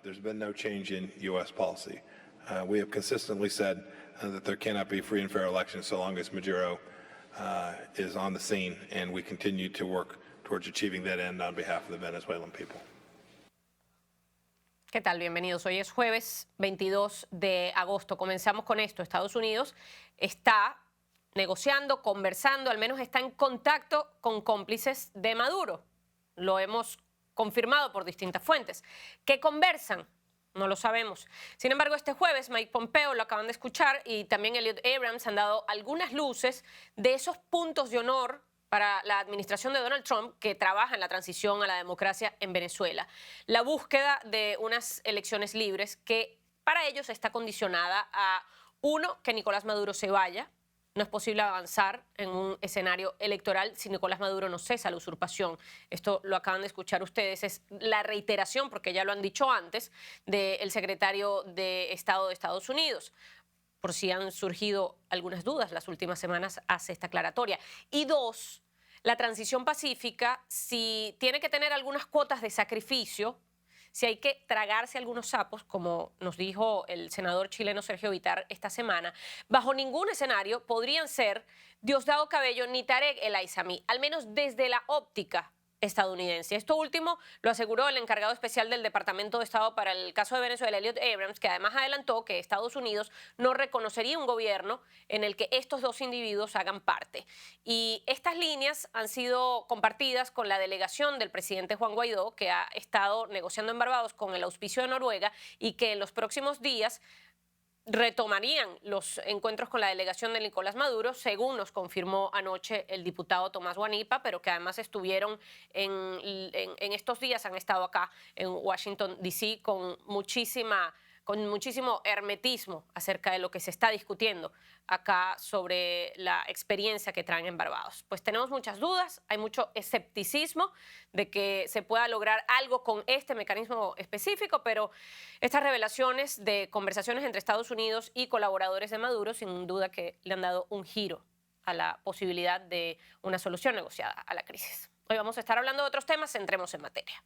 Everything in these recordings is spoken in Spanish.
there's been no change in U.S. policy. We have consistently said that there cannot be free and fair elections so long as Maduro is on the scene, and we continue to work towards achieving that end on behalf of the Venezuelan people. ¿Qué tal? Bienvenidos. Hoy es jueves 22 de agosto. Comenzamos con esto. Estados Unidos está negociando, conversando, al menos está en contacto con cómplices de Maduro. Lo hemos confirmado por distintas fuentes. ¿Qué conversan? No lo sabemos. Sin embargo, este jueves Mike Pompeo, lo acaban de escuchar, y también Elliot Abrams han dado algunas luces de esos puntos de honor para la administración de Donald Trump, que trabaja en la transición a la democracia en Venezuela. La búsqueda de unas elecciones libres que para ellos está condicionada a, uno, que Nicolás Maduro se vaya. No es posible avanzar en un escenario electoral si Nicolás Maduro no cesa la usurpación. Esto lo acaban de escuchar ustedes. Es la reiteración, porque ya lo han dicho antes, del secretario de Estado de Estados Unidos. Por si han surgido algunas dudas, las últimas semanas hace esta aclaratoria. Y dos, la transición pacífica, si tiene que tener algunas cuotas de sacrificio, si hay que tragarse algunos sapos, como nos dijo el senador chileno Sergio Bitar esta semana, bajo ningún escenario podrían ser Diosdado Cabello ni Tarek El Aissami, al menos desde la óptica estadounidense. Esto último lo aseguró el encargado especial del Departamento de Estado para el caso de Venezuela, Elliot Abrams, que además adelantó que Estados Unidos no reconocería un gobierno en el que estos dos individuos hagan parte. Y estas líneas han sido compartidas con la delegación del presidente Juan Guaidó, que ha estado negociando en Barbados con el auspicio de Noruega, y que en los próximos días retomarían los encuentros con la delegación de Nicolás Maduro, según nos confirmó anoche el diputado Tomás Guanipa, pero que además estuvieron en estos días, han estado acá en Washington, D.C. con muchísimo hermetismo acerca de lo que se está discutiendo acá sobre la experiencia que traen en Barbados. Pues tenemos muchas dudas, hay mucho escepticismo de que se pueda lograr algo con este mecanismo específico, pero estas revelaciones de conversaciones entre Estados Unidos y colaboradores de Maduro sin duda que le han dado un giro a la posibilidad de una solución negociada a la crisis. Hoy vamos a estar hablando de otros temas, entremos en materia.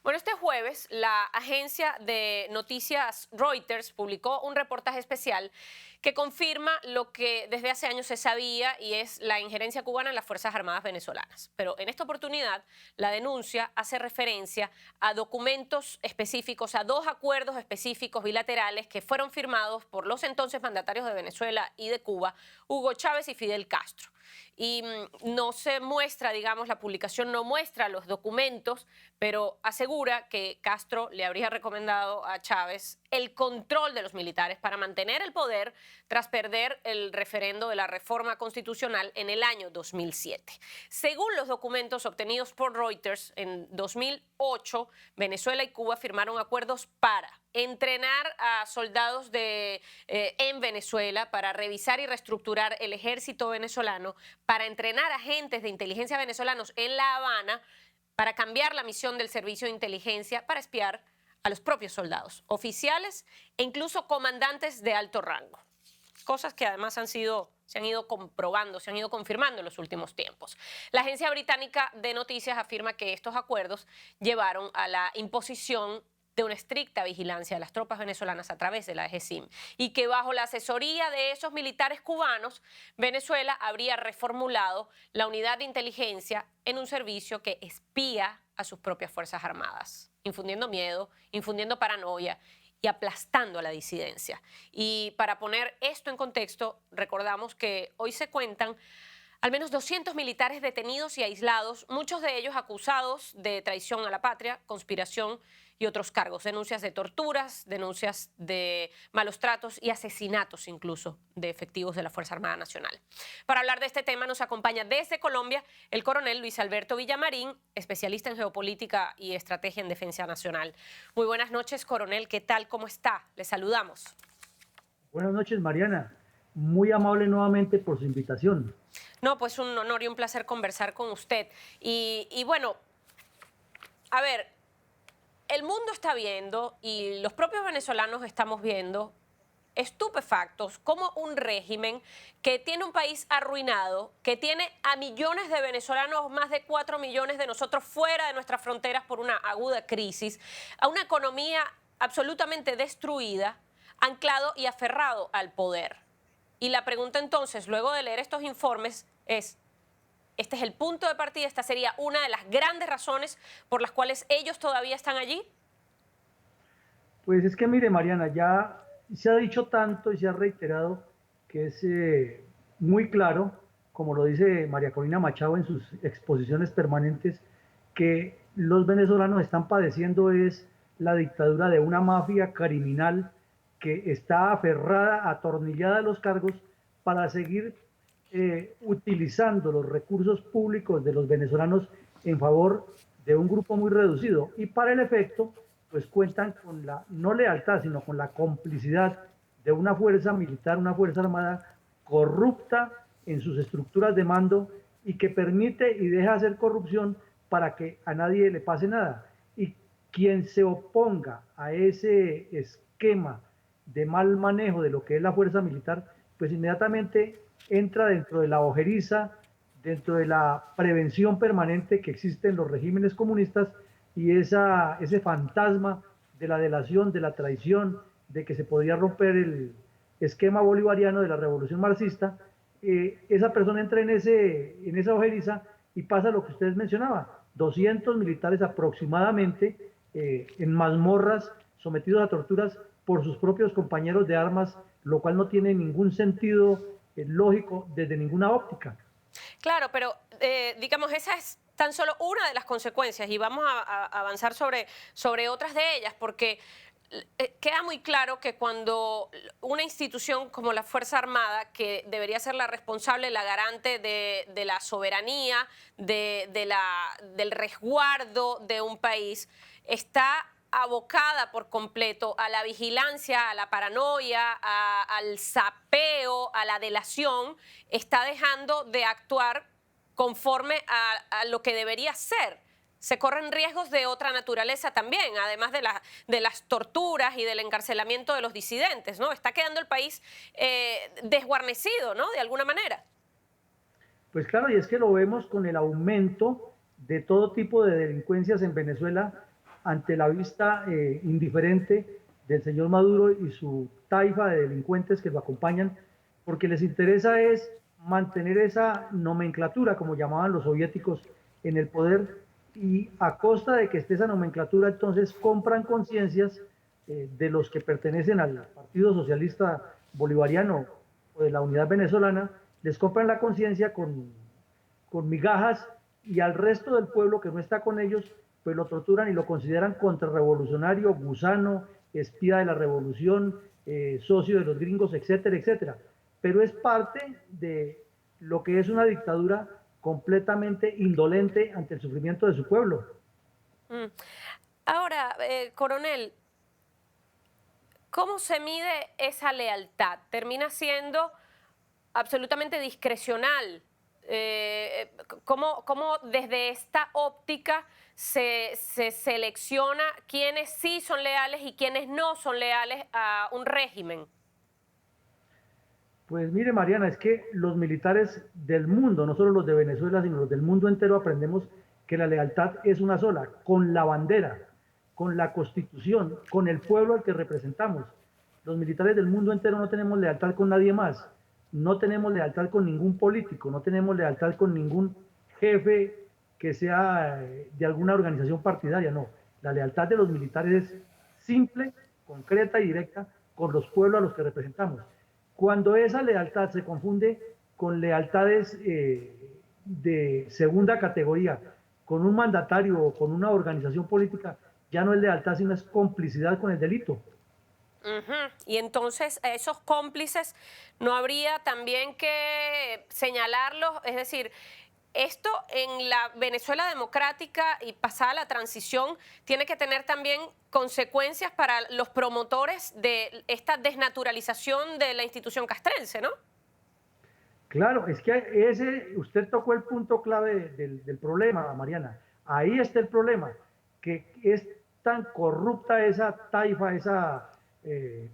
Bueno, este jueves la agencia de noticias Reuters publicó un reportaje especial que confirma lo que desde hace años se sabía, y es la injerencia cubana en las Fuerzas Armadas venezolanas. Pero en esta oportunidad la denuncia hace referencia a documentos específicos, a dos acuerdos específicos bilaterales que fueron firmados por los entonces mandatarios de Venezuela y de Cuba, Hugo Chávez y Fidel Castro. Y no se muestra, digamos, la publicación no muestra los documentos, pero asegura que Castro le habría recomendado a Chávez el control de los militares para mantener el poder tras perder el referendo de la reforma constitucional en el año 2007. Según los documentos obtenidos por Reuters, en 2008 Venezuela y Cuba firmaron acuerdos para entrenar a soldados en Venezuela, para revisar y reestructurar el ejército venezolano, para entrenar agentes de inteligencia venezolanos en La Habana, para cambiar la misión del servicio de inteligencia, para espiar a los propios soldados, oficiales e incluso comandantes de alto rango. Cosas que además se han ido comprobando, se han ido confirmando en los últimos tiempos. La agencia británica de noticias afirma que estos acuerdos llevaron a la imposición de una estricta vigilancia de las tropas venezolanas a través de la DGCIM, y que bajo la asesoría de esos militares cubanos, Venezuela habría reformulado la unidad de inteligencia en un servicio que espía a sus propias Fuerzas Armadas, infundiendo miedo, infundiendo paranoia y aplastando a la disidencia. Y para poner esto en contexto, recordamos que hoy se cuentan al menos 200 militares detenidos y aislados, muchos de ellos acusados de traición a la patria, conspiración y otros cargos, denuncias de torturas, denuncias de malos tratos y asesinatos incluso de efectivos de la Fuerza Armada Nacional. Para hablar de este tema nos acompaña desde Colombia el coronel Luis Alberto Villamarín, especialista en geopolítica y estrategia en defensa nacional. Muy buenas noches, coronel, ¿qué tal? ¿Cómo está? Le saludamos. Buenas noches, Mariana. Muy amable nuevamente por su invitación. No, pues un honor y un placer conversar con usted. Y bueno, a ver, el mundo está viendo y los propios venezolanos estamos viendo estupefactos cómo un régimen que tiene un país arruinado, que tiene a millones de venezolanos, más de 4 millones de nosotros fuera de nuestras fronteras por una aguda crisis, a una economía absolutamente destruida, anclado y aferrado al poder. Y la pregunta entonces, luego de leer estos informes, es, ¿este es el punto de partida? ¿Esta sería una de las grandes razones por las cuales ellos todavía están allí? Pues es que mire, Mariana, ya se ha dicho tanto y se ha reiterado que es muy claro, como lo dice María Corina Machado en sus exposiciones permanentes, que los venezolanos están padeciendo es la dictadura de una mafia criminal que está aferrada, atornillada a los cargos para seguir utilizando los recursos públicos de los venezolanos en favor de un grupo muy reducido. Y para el efecto, pues cuentan con la no lealtad, sino con la complicidad de una fuerza militar, una fuerza armada corrupta en sus estructuras de mando y que permite y deja hacer corrupción para que a nadie le pase nada. Y quien se oponga a ese esquema de mal manejo de lo que es la fuerza militar, pues inmediatamente entra dentro de la ojeriza, dentro de la prevención permanente que existe en los regímenes comunistas y ese fantasma de la delación, de la traición, de que se podía romper el esquema bolivariano de la revolución marxista, esa persona entra en esa ojeriza y pasa lo que ustedes mencionaban, 200 militares aproximadamente en mazmorras, sometidos a torturas por sus propios compañeros de armas, lo cual no tiene ningún sentido lógico desde ninguna óptica. Claro, pero digamos, esa es tan solo una de las consecuencias y vamos a avanzar sobre otras de ellas, porque queda muy claro que cuando una institución como la Fuerza Armada, que debería ser la responsable, la garante de la soberanía, del resguardo de un país, está abocada por completo a la vigilancia, a la paranoia, al sapeo, a la delación, está dejando de actuar conforme a lo que debería ser. Se corren riesgos de otra naturaleza también, además de las torturas y del encarcelamiento de los disidentes, ¿no? Está quedando el país desguarnecido, ¿no? De alguna manera. Pues claro, y es que lo vemos con el aumento de todo tipo de delincuencias en Venezuela ante la vista indiferente del señor Maduro y su taifa de delincuentes que lo acompañan, porque les interesa es mantener esa nomenclatura, como llamaban los soviéticos, en el poder, y a costa de que esté esa nomenclatura, entonces compran conciencias de los que pertenecen al Partido Socialista Bolivariano o de la Unidad Venezolana, les compran la conciencia con migajas y al resto del pueblo que no está con ellos, pues lo torturan y lo consideran contrarrevolucionario, gusano, espía de la revolución, socio de los gringos, etcétera, etcétera. Pero es parte de lo que es una dictadura completamente indolente ante el sufrimiento de su pueblo. Ahora, coronel, ¿cómo se mide esa lealtad? ¿Termina siendo absolutamente discrecional? ¿Cómo desde esta óptica se selecciona quiénes sí son leales y quiénes no son leales a un régimen? Pues mire, Mariana, es que los militares del mundo, no solo los de Venezuela, sino los del mundo entero, aprendemos que la lealtad es una sola, con la bandera, con la constitución, con el pueblo al que representamos. Los militares del mundo entero no tenemos lealtad con nadie más, no tenemos lealtad con ningún político, no tenemos lealtad con ningún jefe que sea de alguna organización partidaria, no. La lealtad de los militares es simple, concreta y directa con los pueblos a los que representamos. Cuando esa lealtad se confunde con lealtades de segunda categoría, con un mandatario o con una organización política, ya no es lealtad, sino es complicidad con el delito. Y entonces a esos cómplices no habría también que señalarlos, es decir, esto en la Venezuela democrática y pasada la transición tiene que tener también consecuencias para los promotores de esta desnaturalización de la institución castrense, ¿no? Claro, es que usted tocó el punto clave del problema, Mariana. Ahí está el problema, que es tan corrupta esa taifa,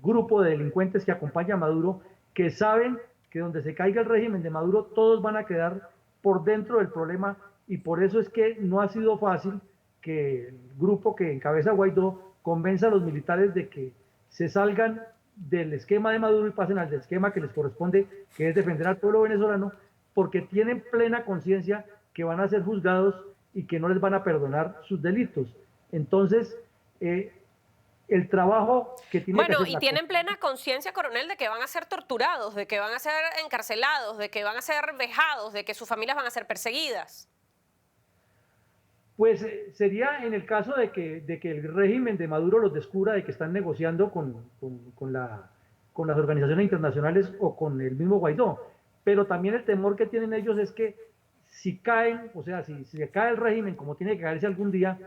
grupo de delincuentes que acompaña a Maduro, que saben que donde se caiga el régimen de Maduro, todos van a quedar por dentro del problema, y por eso es que no ha sido fácil que el grupo que encabeza Guaidó convenza a los militares de que se salgan del esquema de Maduro y pasen al esquema que les corresponde, que es defender al pueblo venezolano, porque tienen plena conciencia que van a ser juzgados y que no les van a perdonar sus delitos. Entonces, el trabajo que tiene que Bueno, hacer y la tienen plena conciencia, coronel, de que van a ser torturados, de que van a ser encarcelados, de que van a ser vejados, de que sus familias van a ser perseguidas. Pues sería en el caso de que el régimen de Maduro los descubra de que están negociando con las organizaciones internacionales o con el mismo Guaidó. Pero también el temor que tienen ellos es que si caen, o sea, si se cae el régimen como tiene que caerse algún día,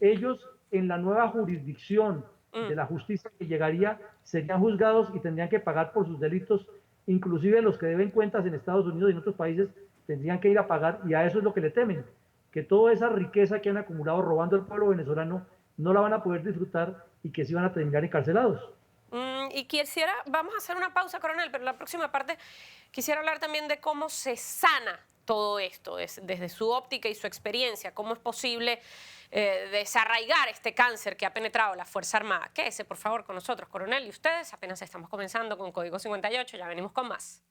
ellos en la nueva jurisdicción de la justicia que llegaría serían juzgados y tendrían que pagar por sus delitos, inclusive los que deben cuentas en Estados Unidos y en otros países tendrían que ir a pagar, y a eso es lo que le temen, que toda esa riqueza que han acumulado robando al pueblo venezolano no la van a poder disfrutar y que sí van a terminar encarcelados. Y quisiera, vamos a hacer una pausa, coronel, pero en la próxima parte quisiera hablar también de cómo se sana todo esto, desde su óptica y su experiencia, cómo es posible desarraigar este cáncer que ha penetrado la Fuerza Armada. Quédese, por favor, con nosotros, coronel, y ustedes apenas estamos comenzando con Código 58, ya venimos con más.